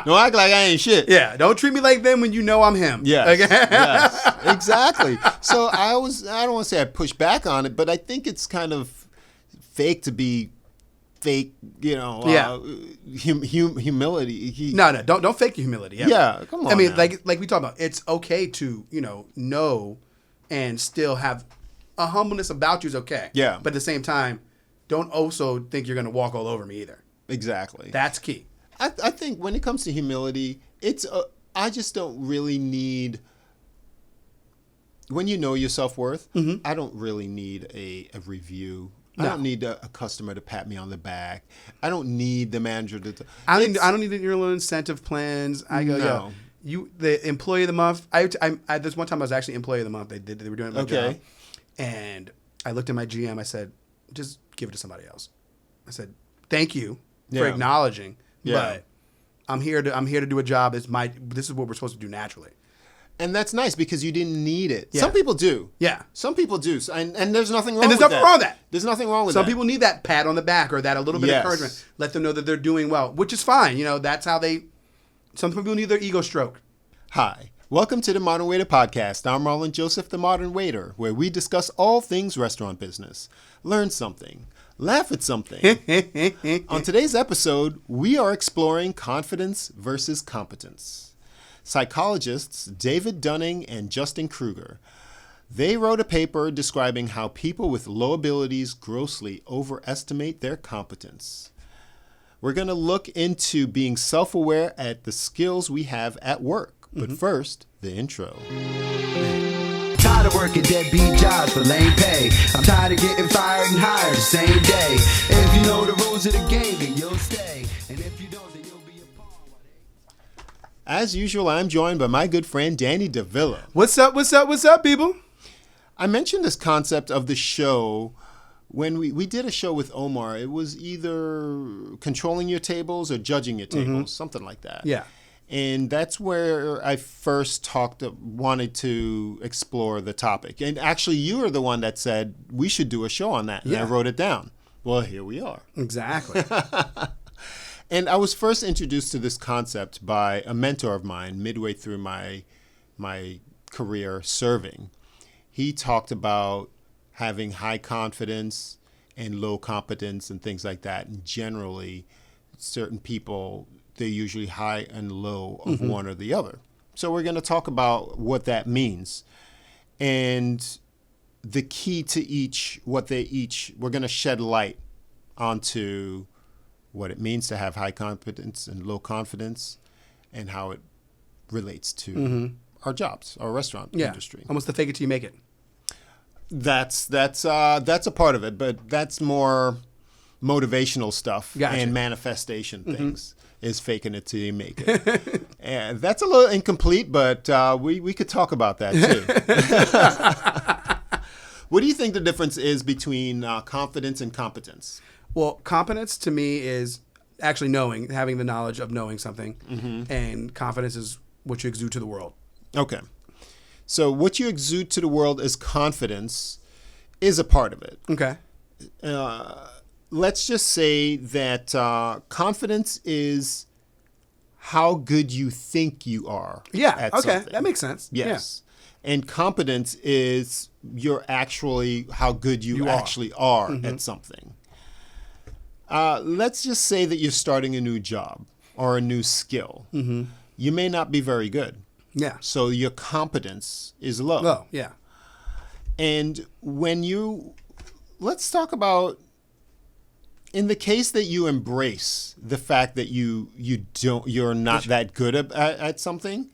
Don't act like I ain't shit. Yeah, don't treat me like them when you know I'm him. Yes, Okay? yes, exactly. So I don't want to say I push back on it, but I think it's kind of fake to be fake, humility. No, don't fake your humility. Ever. Yeah, come on. I mean, now. like we talked about, it's okay to, know and still have a humbleness about you is okay. Yeah. But at the same time, don't also think you're going to walk all over me either. Exactly. That's key. I think when it comes to humility, I just don't really need, when you know your self-worth, I don't really need a review. No. I don't need a customer to pat me on the back. I don't need the manager to. I don't need your little incentive plans. I go, no. The employee of the month. There's one time I was actually employee of the month. They were doing my job, and I looked at my GM. I said, just give it to somebody else. I said, thank you for acknowledging, but I'm here to do a job. This is what we're supposed to do naturally. And that's nice because you didn't need it. Yeah. Some people do. Yeah. Some people do. And there's nothing wrong with that. And there's nothing wrong with that. There's nothing wrong with that. Some that. people need that pat on the back or that a little bit of encouragement. Let them know that they're doing well, which is fine. That's how some people need their ego stroked. Hi. Welcome to the Modern Waiter Podcast. I'm Marlon Joseph, the Modern Waiter, where we discuss all things restaurant business. Learn something. Laugh at something. On today's episode, we are exploring confidence versus competence. Psychologists David Dunning and Justin Kruger, they wrote a paper describing how people with low abilities grossly overestimate their competence. We're going to look into being self-aware at the skills we have at work. But first, the intro. Tired of working deadbeat jobs for lame pay. I'm tired of getting fired and hired the same day. If you know the rules of the game, then you'll stay. And if you don't, then you'll be a pawn. As usual, I'm joined by my good friend Danny Davila. What's up, people? I mentioned this concept of the show when we did a show with Omar. It was either controlling your tables or judging your tables, something like that. Yeah. And that's where I first wanted to explore the topic. And actually, you were the one that said we should do a show on that. And I wrote it down. Well, here we are. Exactly. And I was first introduced to this concept by a mentor of mine midway through my career serving. He talked about having high confidence and low competence and things like that. And generally, certain people, they're usually high and low of one or the other. So we're going to talk about what that means. And the key to we're going to shed light onto what it means to have high competence and low confidence and how it relates to our jobs, our restaurant industry. Almost the fake it till you make it. That's a part of it, but that's more motivational stuff and manifestation things. Is faking it till you make it. And that's a little incomplete, but we could talk about that too. What do you think the difference is between confidence and competence? Well, competence to me is actually having the knowledge of knowing something, and confidence is what you exude to the world. Okay. So what you exude to the world as confidence is a part of it. Okay. Let's just say that confidence is how good you think you are. Yeah. Okay. That makes sense. Yes. Yeah. And competence is how good you actually are at something. Let's just say that you're starting a new job or a new skill. You may not be very good. Yeah. So your competence is low. Low. Yeah. And let's talk about, in the case that you embrace the fact that you're not that good at something,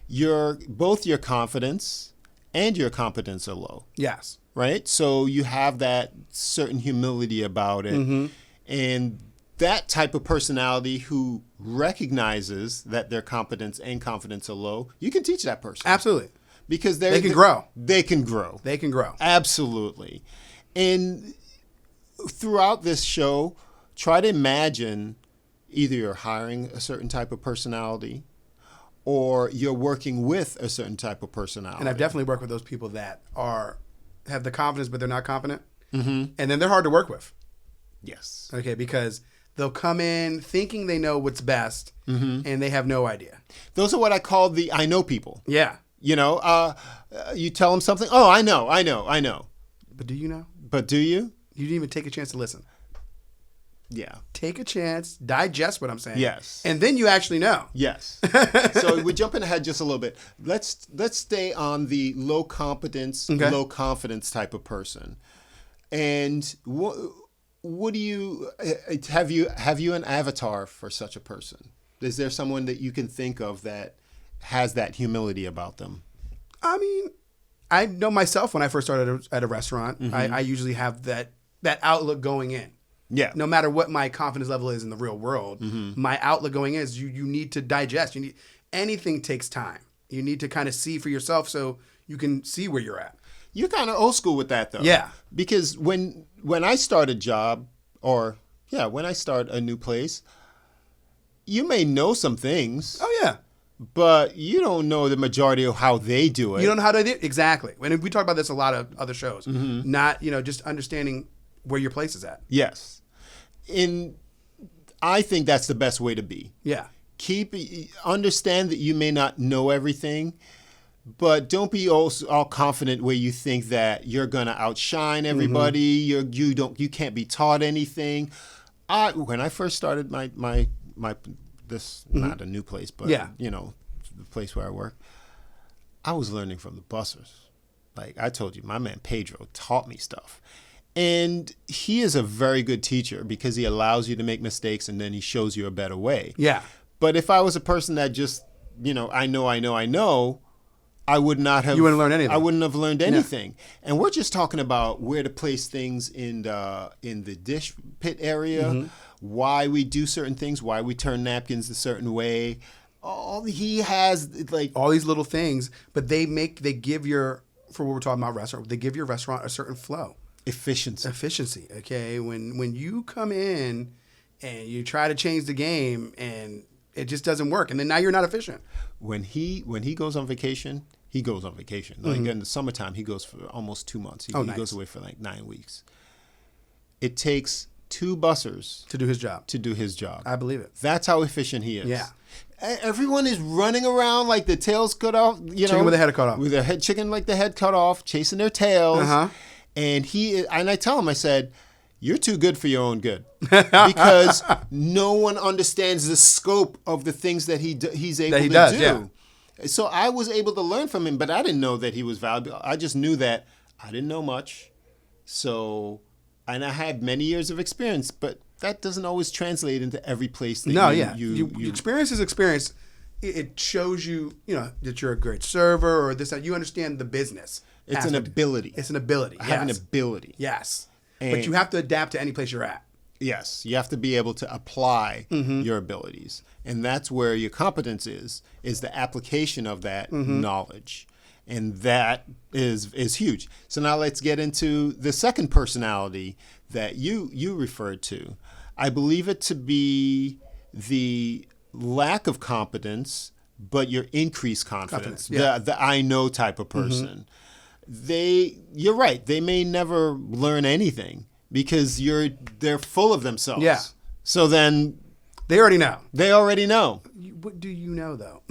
both your confidence and your competence are low. Yes. Right? So you have that certain humility about it. And that type of personality who recognizes that their competence and confidence are low, you can teach that person. Absolutely. Because they can grow. They can grow. They can grow. Absolutely. And throughout this show, try to imagine either you're hiring a certain type of personality or you're working with a certain type of personality. And I've definitely worked with those people that have the confidence, but they're not confident. And then they're hard to work with. Yes. Okay, because They'll come in thinking they know what's best, and they have no idea. Those are what I call the I know people. Yeah. You know, you tell them something. Oh, I know. But do you know? But do you? You didn't even take a chance to listen. Yeah. Take a chance, digest what I'm saying. Yes. And then you actually know. Yes. So we're jumping ahead just a little bit. Let's stay on the low competence, low confidence type of person. And what do you have you an avatar for such a person? Is there someone that you can think of that has that humility about them? I mean, I know myself when I first started at a restaurant, I usually have that outlook going in. Yeah. No matter what my confidence level is in the real world, my outlook going in is you need to digest. Anything takes time. You need to kind of see for yourself so you can see where you're at. You're kind of old school with that, though. Yeah. Because when I start a job, when I start a new place, you may know some things. Oh, yeah. But you don't know the majority of how they do it. You don't know how to do it? Exactly. And we talk about this a lot of other shows. Not, just understanding where your place is at. Yes. I think that's the best way to be. Yeah. Understand that you may not know everything, but don't be all confident where you think that you're gonna outshine everybody. You can't be taught anything. When I first started my not a new place, but the place where I work, I was learning from the bussers. Like I told you, my man Pedro taught me stuff. And he is a very good teacher because he allows you to make mistakes and then he shows you a better way. Yeah. But if I was a person that just, I know, I would not have. You wouldn't learn anything. I wouldn't have learned anything. Yeah. And we're just talking about where to place things in the dish pit area, why we do certain things, why we turn napkins a certain way. He has like all these little things, but they give for what we're talking about restaurant, they give your restaurant a certain flow. Efficiency. Okay. When you come in and you try to change the game and it just doesn't work, and then now you're not efficient. When he goes on vacation, he goes on vacation. Like in the summertime, he goes for almost 2 months. He nice. goes away for like 9 weeks. It takes 2 bussers to do his job. I believe it. That's how efficient he is. Yeah. Everyone is running around like the tails cut off. Chicken with the head cut off. With their chicken like the head cut off, chasing their tails. And I tell him, I said, you're too good for your own good because no one understands the scope of the things that he's able to do. Yeah. So I was able to learn from him, but I didn't know that he was valuable. I just knew that I didn't know much. And I had many years of experience, but that doesn't always translate into every place that you experience is experience. It shows you, that you're a great server or this, that you understand the business. It's an ability. I have an ability. Yes. But you have to adapt to any place you're at. Yes. You have to be able to apply your abilities. And that's where your competence is the application of that knowledge. And that is huge. So now let's get into the second personality that you referred to. I believe it to be the lack of competence, but your increased confidence. The I know type of person. You're right. They may never learn anything because they're full of themselves. Yeah. So then they already know. What do you know though?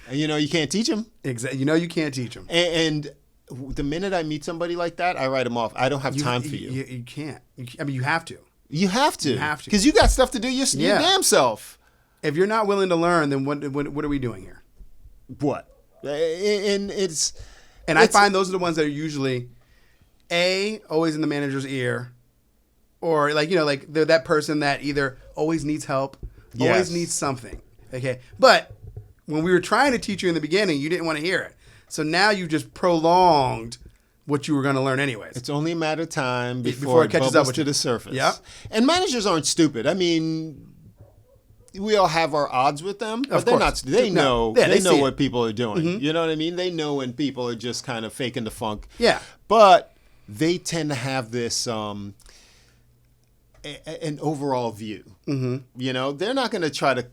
And you can't teach them. Exactly. You can't teach them. And the minute I meet somebody like that, I write them off. I don't have time for you. You can't. You have to. You have to. Because you got stuff to do your damn self. If you're not willing to learn, then what are we doing here? What? And I find those are the ones that are usually always in the manager's ear, or they're that person that either always needs help, always needs something. Okay, but when we were trying to teach you in the beginning, you didn't want to hear it. So now you just prolonged what you were going to learn anyways. It's only a matter of time before it catches up to the surface. Yeah, and managers aren't stupid. I mean, we all have our odds with them, but they're not. They know. They know what people are doing. You know what I mean? They know when people are just kind of faking the funk. Yeah. But they tend to have this an overall view. You know, they're not going to try to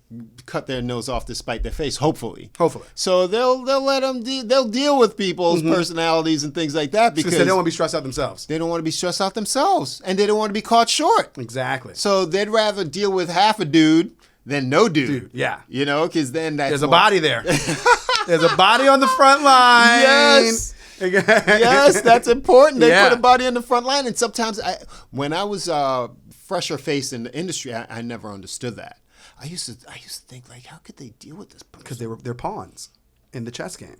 cut their nose off to spite their face. Hopefully. So they'll let them. They'll deal with people's personalities and things like that because they don't want to be stressed out themselves. They don't want to be stressed out themselves, and they don't want to be caught short. Exactly. So they'd rather deal with half a dude than no dude. Yeah. You know, because then there's a body there. There's a body on the front line. Yes. Yes, that's important. They Yeah. put a body on the front line, and sometimes when I was fresher faced in the industry, I never understood that. I used to think like, how could they deal with this person? Because they're pawns in the chess game.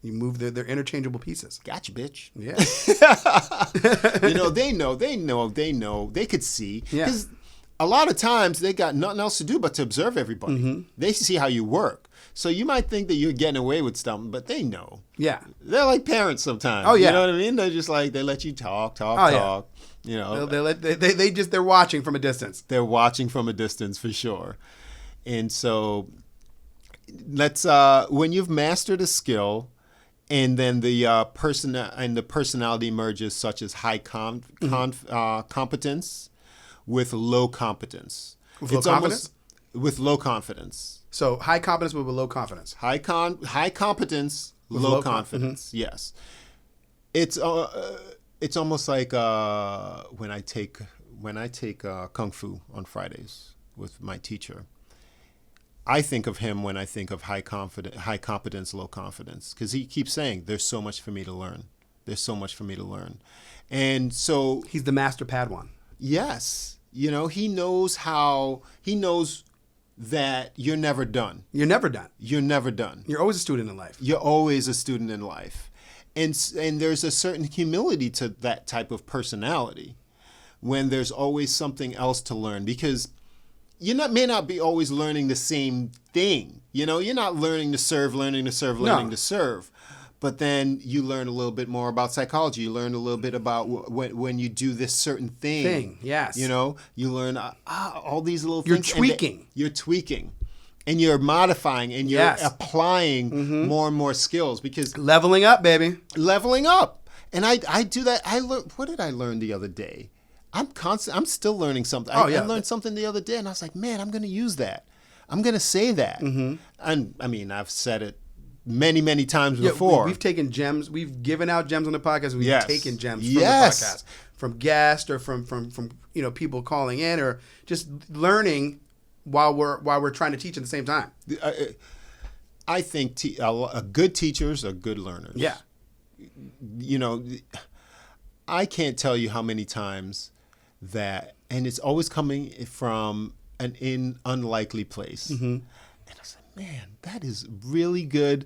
You move they're interchangeable pieces. Gotcha, bitch. Yeah. You know, they could see. Yeah. Because a lot of times they got nothing else to do but to observe everybody. They see how you work. So you might think that you're getting away with something, but they know. Yeah. They're like parents sometimes. Oh, yeah. You know what I mean? They're just like, they let you talk. Yeah. You know. They're watching from a distance. They're watching from a distance for sure. And so let's when you've mastered a skill and then the personality emerges, such as high competence with low competence. With low confidence? With low confidence. So high competence with low confidence. High competence, low confidence. Yes, it's almost like when I take Kung Fu on Fridays with my teacher. I think of him when I think of high competence, low confidence, because he keeps saying there's so much for me to learn. There's so much for me to learn, and so he's the master Padawan. Yes, you know he knows that you're never done. You're never done. You're never done. You're always a student in life. You're always a student in life. And there's a certain humility to that type of personality when there's always something else to learn, because you may not be always learning the same thing. You know, you're not learning to serve. But then you learn a little bit more about psychology. You learn a little bit about when you do this certain thing. Yes. You know, you learn all these little things. You're tweaking. And you're modifying and you're applying more and more skills, because leveling up, baby. Leveling up. And I do that. What did I learn the other day? I'm still learning something. I learned something the other day, and I was like, man, I'm going to use that. I'm going to say that. And I mean, I've said it many, many times before. We've taken gems. We've given out gems on the podcast. We've taken gems from the podcast, from guests or from people calling in, or just learning while we're trying to teach at the same time. I think good teachers are good learners. Yeah. You know, I can't tell you how many times that, and it's always coming from an unlikely place. And I was like, man, that is really good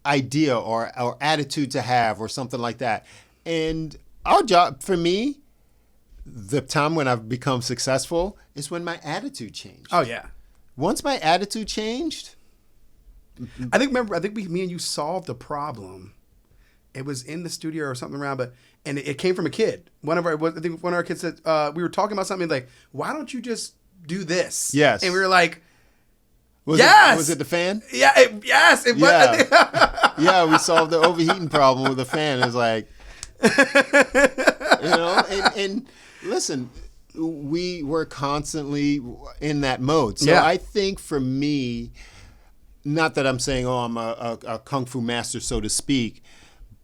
idea or attitude to have, or something like that. And our job, for me, the time when I've become successful is when my attitude changed. Oh yeah. Once my attitude changed, I think me and you solved a problem. It was in the studio or something around, and it came from a kid. I think one of our kids said, we were talking about something like, why don't you just do this? Yes. And we were like, was it the fan? Yeah. It was. Yeah, we solved the overheating problem with the fan. It was like, and listen, we were constantly in that mode. So I think for me, not that I'm saying, I'm a Kung Fu master, so to speak,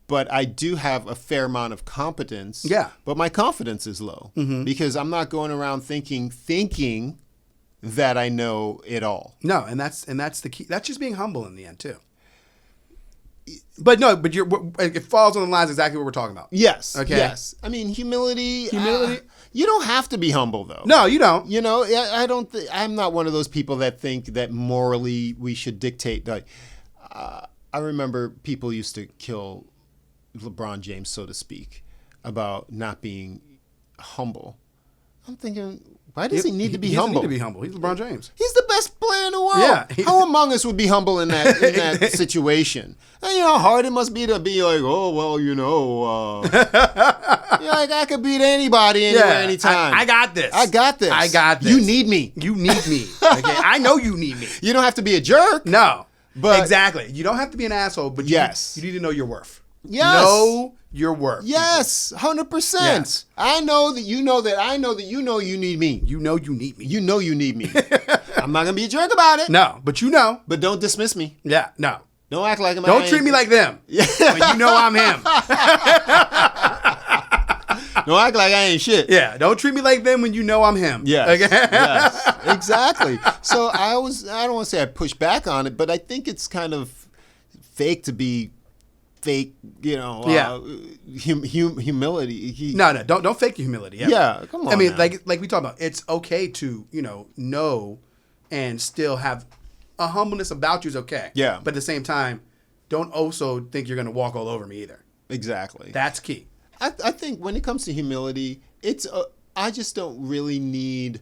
but I do have a fair amount of competence. Yeah. But my confidence is low because I'm not going around thinking that I know it all. No, and that's the key. That's just being humble in the end too. But it falls on the lines exactly what we're talking about. Yes. Okay. Yes. I mean, humility. You don't have to be humble, though. No, you don't. You know, I don't. I'm not one of those people that think that morally we should dictate. Like, I remember people used to kill LeBron James, so to speak, about not being humble. I'm thinking, why does he need to be humble? He doesn't need to be humble. He's LeBron James. He's the best player in the world. Yeah. How among us would be humble in that situation? And you know how hard it must be to be like, oh, well, like I could beat anybody anywhere, anytime. I got this. I got this. You need me. Okay, I know you need me. You don't have to be a jerk. No. But exactly. You don't have to be an asshole, but you need to know your worth. Yes. Know your work. Yes, 100%. Yes. I know that you know that I know that you know you need me. You know you need me. You know you need me. I'm not gonna be a jerk about it. No, but you know. But don't dismiss me. Yeah, no. Don't act like I'm. Don't treat me like them. When you know I'm him. Don't act like I ain't shit. Yeah, don't treat me like them when you know I'm him. Yes, Okay? yes, exactly. So I don't want to say I push back on it, but I think it's kind of fake to be fake, humility. No, don't fake your humility. Yeah, come on. I mean, now. like we talked about, it's okay to, know and still have a humbleness about you is okay. Yeah. But at the same time, don't also think you're going to walk all over me either. Exactly. That's key. I think when it comes to humility, I just don't really need,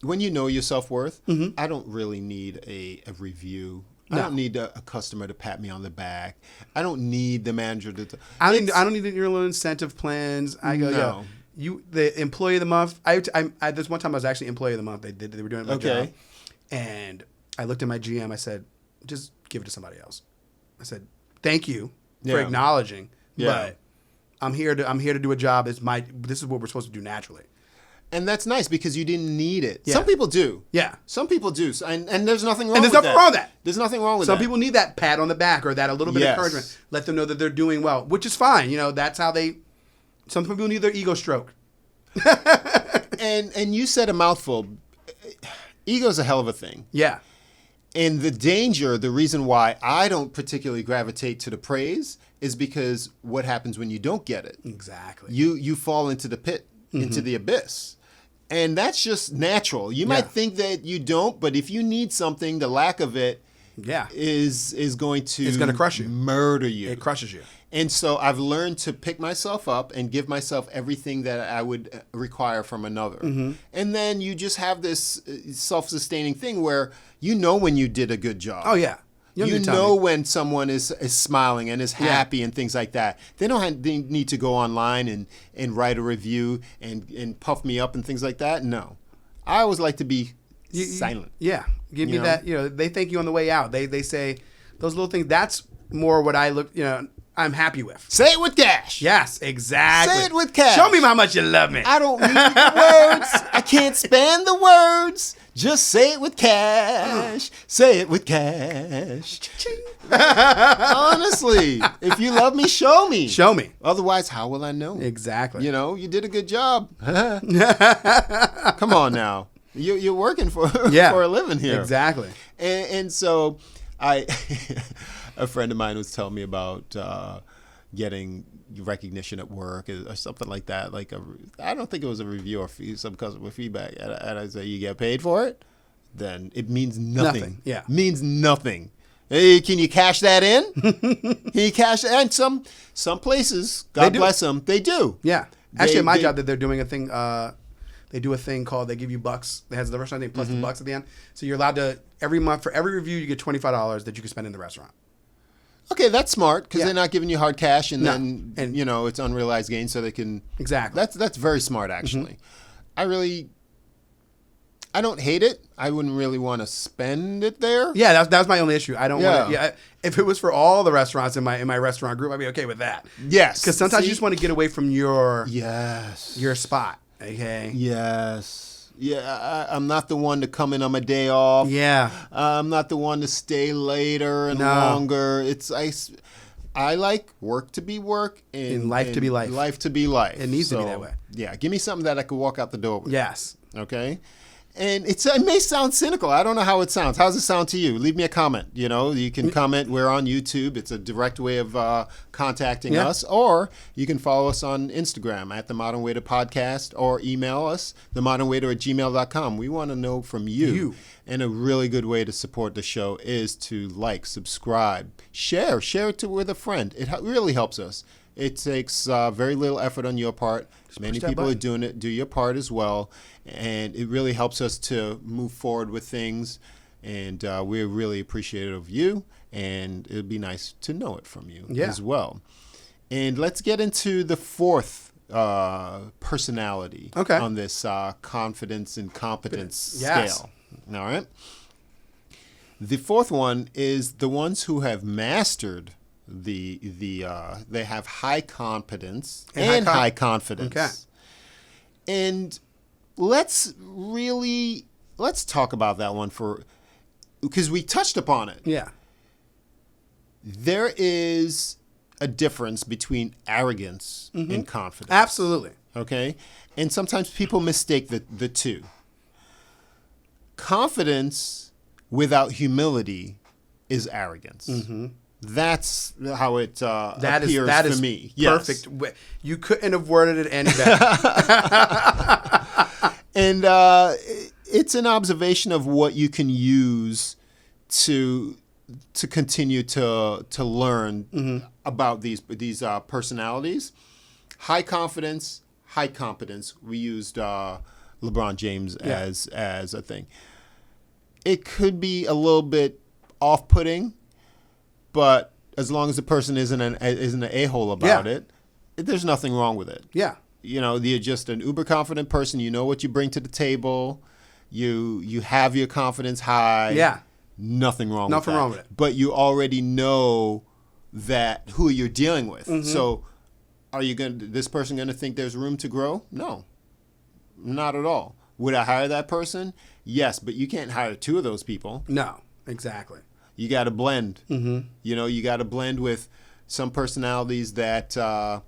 when you know your self-worth, I don't really need a review. No. I don't need a customer to pat me on the back. I don't need the manager to. I don't need your little incentive plans. I go, no. You the employee of the month. There's one time I was actually employee of the month. They were doing my job, and I looked at my GM. I said, just give it to somebody else. I said, thank you for acknowledging, but I'm here to do a job. This is what we're supposed to do naturally. And that's nice because you didn't need it. Yeah. Some people do. Yeah. Some people do. And there's nothing wrong And with there's nothing wrong with that. There's nothing wrong with that. Some people need that pat on the back or that a little bit of encouragement. Let them know that they're doing well, which is fine. That's how some people need their ego stroked. And you said a mouthful. Ego's a hell of a thing. Yeah. And the reason why I don't particularly gravitate to the praise is because what happens when you don't get it? Exactly. You fall into the pit, into the abyss. And that's just natural. You might think that you don't, but if you need something, the lack of it is going to... It's going to crush you. Murder you. It crushes you. And so I've learned to pick myself up and give myself everything that I would require from another. And then you just have this self-sustaining thing where you know when you did a good job. Oh, yeah. You know when someone is smiling and is happy and things like that. They need to go online and write a review and puff me up and things like that. No. I always like to be silent. Yeah. Give me that, they thank you on the way out. They say those little things. That's more what I look, I'm happy with. Say it with cash. Yes, exactly. Say it with cash. Show me how much you love me. I don't need the words. I can't span the words. Just say it with cash. Say it with cash. Honestly, if you love me, show me. Show me. Otherwise, how will I know? Exactly. You did a good job. Come on now. You're working for a living here. Exactly. And so a friend of mine was telling me about getting recognition at work or something like that. I don't think it was a review or some customer feedback. And I say, you get paid for it? Then it means nothing. Yeah. Means nothing. Hey, can you cash that in? Can you cash that? And some places, God bless them, they do. Yeah. Actually, at my job, that they're doing a thing. They do a thing called they give you bucks. It has the restaurant name plus the bucks at the end. So you're allowed to every month for every review you get $25 that you can spend in the restaurant. Okay, that's smart because they're not giving you hard cash and then it's unrealized gain, so they can exactly. That's very smart actually. I don't hate it. I wouldn't really want to spend it there. Yeah, that was my only issue. I don't want to. Yeah, if it was for all the restaurants in my restaurant group, I'd be okay with that. Yes, because sometimes you just want to get away from your spot. Okay. Yes. Yeah, I'm not the one to come in on my day off. Yeah. I'm not the one to stay later and longer. I like work to be work and life to be life. Life to be life. It needs to be that way. Yeah, give me something that I could walk out the door with. Yes. Okay. And it may sound cynical. I don't know how it sounds. How does it sound to you? Leave me a comment. You can comment. We're on YouTube. It's a direct way of contacting us. Or you can follow us on Instagram at The Modern Waiter Podcast or email us, themodernwaiter@gmail.com. We want to know from you. And a really good way to support the show is to like, subscribe, share it with a friend. It really helps us. It takes very little effort on your part. Many people are doing it. Do your part as well. And it really helps us to move forward with things. And we're really appreciative of you. And it would be nice to know it from you as well. And let's get into the fourth personality on this confidence and competence scale. All right. The fourth one is the ones who have mastered They have high competence And and high confidence. Okay. And let's talk about that one because we touched upon it. Yeah. There is a difference between arrogance and confidence. Absolutely. Okay? And sometimes people mistake the two. Confidence without humility is arrogance. That's how it appears for me. Perfect. Yes. You couldn't have worded it any better. And it's an observation of what you can use to continue to learn about these personalities. High confidence, high competence. We used LeBron James as a thing. It could be a little bit off-putting, but as long as the person isn't an a-hole about it, there's nothing wrong with it. Yeah. You're just an uber confident person. You know what you bring to the table. You have your confidence high. Yeah. Nothing wrong Nothing with that. wrong with it. But you already know who you're dealing with. So are this person going to think there's room to grow? No. Not at all. Would I hire that person? Yes, but you can't hire two of those people. No, exactly. You got to blend. You got to blend with some personalities that are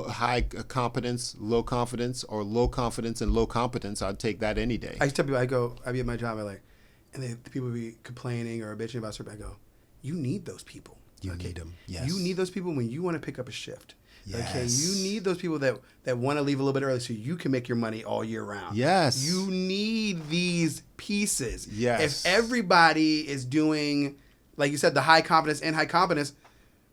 high competence, low confidence, or low confidence and low competence. I'd take that any day. I tell people, I'd be at my job, and the people would be complaining or bitching about something. I go, you need those people. You need them. Yes. You need those people when you want to pick up a shift. Yes. Okay. You need those people that want to leave a little bit early so you can make your money all year round. Yes. You need these pieces. Yes. If everybody is doing, like you said, the high confidence and high competence,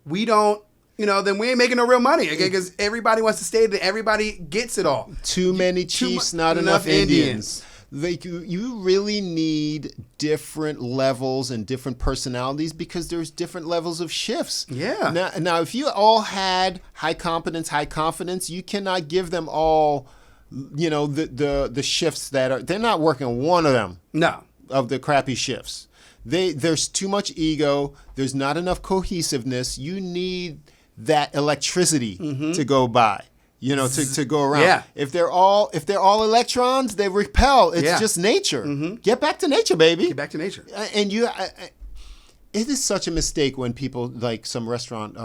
we don't, then we ain't making no real money. Okay. Because everybody wants to stay there. Everybody gets it all. Too many chiefs, not enough Indians. You really need different levels and different personalities because there's different levels of shifts. Yeah. Now, if you all had high competence, high confidence, you cannot give them all, the shifts they're not working one of them. No. Of the crappy shifts. There's too much ego. There's not enough cohesiveness. You need that electricity to go by. To go around. Yeah. If they're all electrons, they repel. It's just nature. Get back to nature, baby. Get back to nature. And it is such a mistake when people, like some restaurant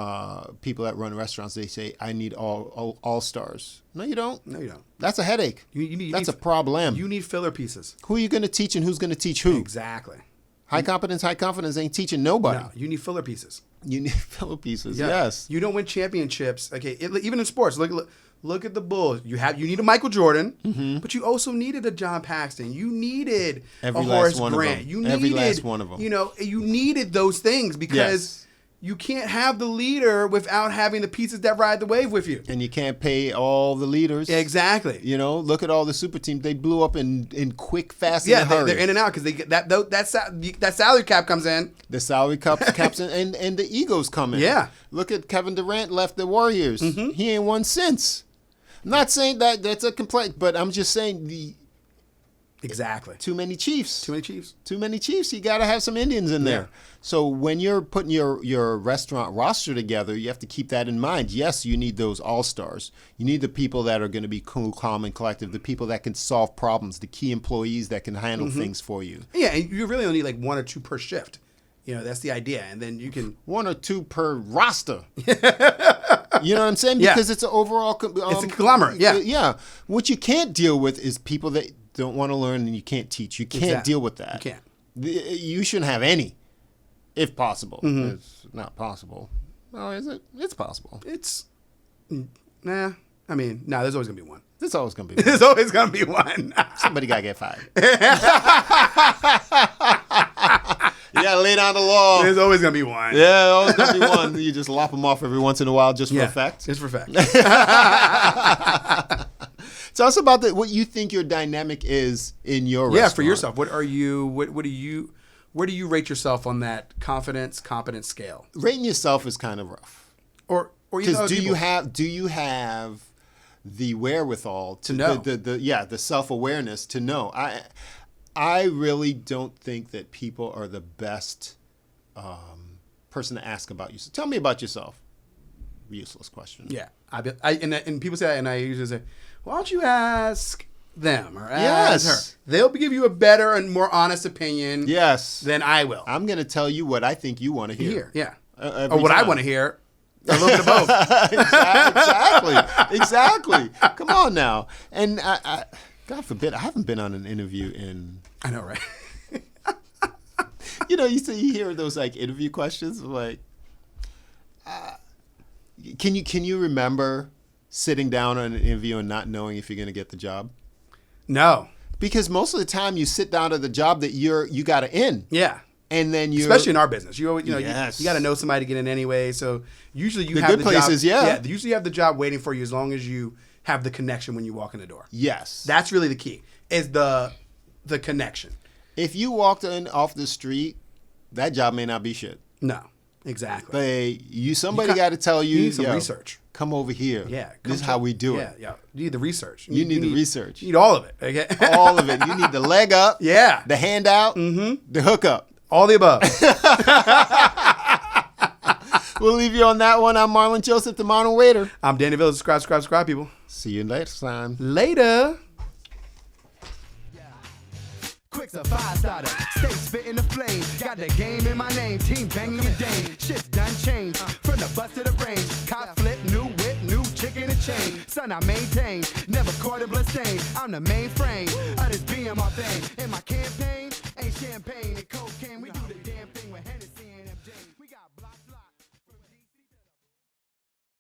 people that run restaurants, they say, "I need all stars." No, you don't. No, you don't. That's a headache. That's a problem. You need filler pieces. Who are you going to teach and who's going to teach who? Exactly. High competence, high confidence ain't teaching nobody. No, you need filler pieces. You need filler pieces. Yeah. Yes. You don't win championships. Okay, even in sports, look at the Bulls. You need a Michael Jordan, but you also needed a John Paxson. You needed a Horace Grant. You needed every last one of them. You needed those things because you can't have the leader without having the pieces that ride the wave with you. And you can't pay all the leaders. Exactly. Look at all the super teams. They blew up in quick, fast, and hurry. They're in and out because they get that salary cap comes in. The salary caps in, and the egos come in. Yeah. Look at Kevin Durant left the Warriors. He ain't won since. I'm not saying that's a complaint, but I'm just saying exactly too many Chiefs. Too many Chiefs. Too many Chiefs. You got to have some Indians in there. So when you're putting your restaurant roster together, you have to keep that in mind. Yes, you need those all-stars. You need the people that are going to be cool, calm, and collective, the people that can solve problems, the key employees that can handle things for you. Yeah, and you really only need like one or two per shift. That's the idea. And then you can... One or two per roster. You know what I'm saying? Because it's an overall... it's a conglomerate, yeah. Yeah. What you can't deal with is people that don't want to learn and you can't teach. You can't deal with that. You can't. You shouldn't have any, if possible. It's not possible. Oh, is it? It's possible. It's... Nah. I mean, there's always going to be one. There's always going to be one. There's always going to be one. Somebody got to get fired. You got to lay down the law. There's always going to be one. Yeah, always going to be one. You just lop them off every once in a while just for effect. Just for effect. Tell us about what you think your dynamic is in your restaurant. Yeah, for yourself. What are you, what do you, where do you rate yourself on that competence scale? Rating yourself is kind of rough. Or because do you have the wherewithal to know the self-awareness to know? I really don't think that people are the best person to ask about yourself. Tell me about yourself. Useless question. Yeah. And people say that, and I usually say, why don't you ask them or ask Yes. her? They'll give you a better and more honest opinion Yes. than I will. I'm going to tell you what I think you want to hear. Yeah. Every Or what I time. want to hear. A little bit of both. Exactly. Come on now. And I, God forbid, I haven't been on an interview in. I know, right? You hear those like interview questions like, can you remember sitting down on an interview and not knowing if you're going to get the job? No. Because most of the time you sit down at the job that you got to in. Yeah. And then you, especially in our business, you always, Yes. you got to know somebody to get in anyway. So usually you The have good the places, job, yeah. usually you have the job waiting for you as long as you have the connection when you walk in the door. Yes. That's really the key. Is the connection. If you walked in off the street, that job may not be shit. No, exactly. Somebody got to tell you. You need some yo, research. Come over here. Yeah, This is how we do it. Yeah. You need the research. You need the research. You need all of it. Okay. All of it. You need the leg up. Yeah. The handout. Mm-hmm. The hookup. All the above. We'll leave you on that one. I'm Marlon Joseph, the Modern Waiter. I'm Danny Villa. Subscribe, people. See you next time. Later. Quick's a 5-starter, stay spitting the flame. Got the game in my name, team banging the dame. Shit's done changed, from the bus to the range. Cop flip, new whip, new chicken and chain. Son, I maintain, never caught a blood stain. I'm the mainframe of this BMR thing. And my campaign ain't champagne and cocaine. We